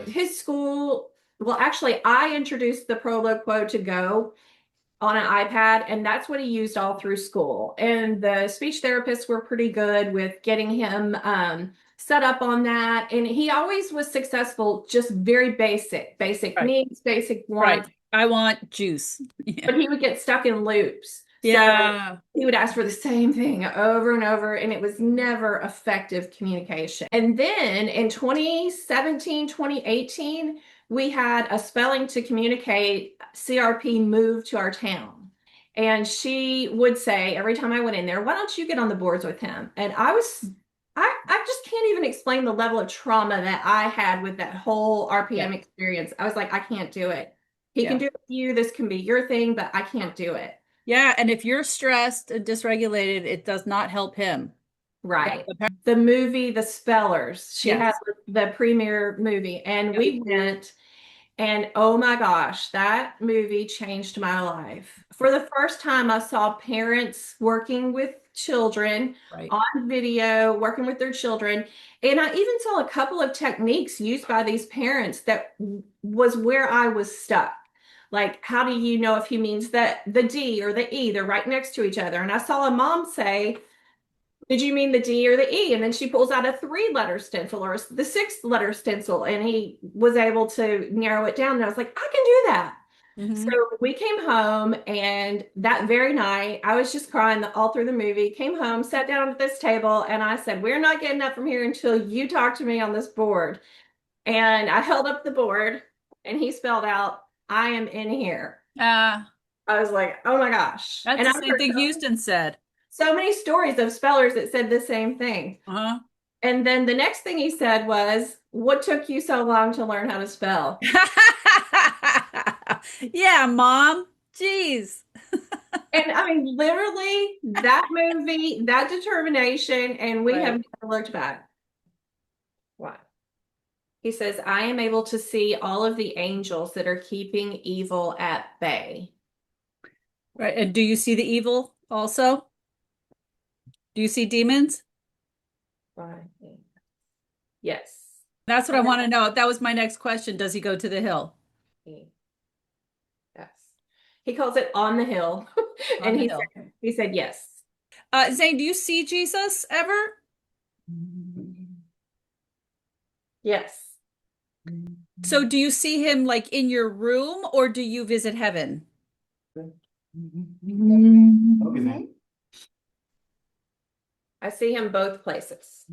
His school, well, actually, I introduced the Proloquo to Go on an iPad, and that's what he used all through school. And the speech therapists were pretty good with getting him set up on that. And he always was successful, just very basic Right. needs, basic Right. wants, I want juice. Yeah. but he would get stuck in loops. So Yeah. he would ask for the same thing over and over, and it was never effective communication. And then in 2017, 2018, we had a spelling to communicate CRP move to our town. And she would say every time I went in there, why don't you get on the boards with him? And I just can't even explain the level of trauma that I had with that whole Yeah. RPM experience. I was like, I can't do it. He can Yeah. do it with you. This can be your thing, but I can't do it. Yeah. And if you're stressed and dysregulated, it does not help him. Yeah. Right. The movie, The Spellers, she had Yes. the premiere movie, and Yeah. we went, and oh my gosh, that movie changed my life. For the first time, I saw parents working with children Right. on video, working with their children. And I even saw a couple of techniques used by these parents that was where I was stuck. Like, how do you know if he means that the D or the E? They're right next to each other. And I saw a mom say, did you mean the D or the E? And then she pulls out a three-letter stencil or the six-letter stencil, and he was able to narrow it down. And I was like, I can do that. So Hmm. we came home, and that very night, I was just crying all through the movie. Came home, sat down at this table, and I said, we're not getting up from here until you talk to me on this board. And I held up the board, and he spelled out, I am in here. Ah, I was like, oh my gosh. that's And the I've same heard thing Houston said. so many stories of spellers that said the same thing. Uh-huh. And then the next thing he said was, what took you so long to learn how to spell? Yeah, mom. Jeez. And I mean, literally, that movie, that determination, and we have Right. never looked back. What? He says, I am able to see all of the angels that are keeping evil at bay. Right. And do you see the evil also? Do you see demons? Right. Yes. That's what I want to know. That was my next question. Does he go to the hill? Yes. He calls it on the hill. On And the hill. he said yes. Zane, do you see Jesus ever? Yes. So do you see him like in your room or do you visit heaven? I see him both places.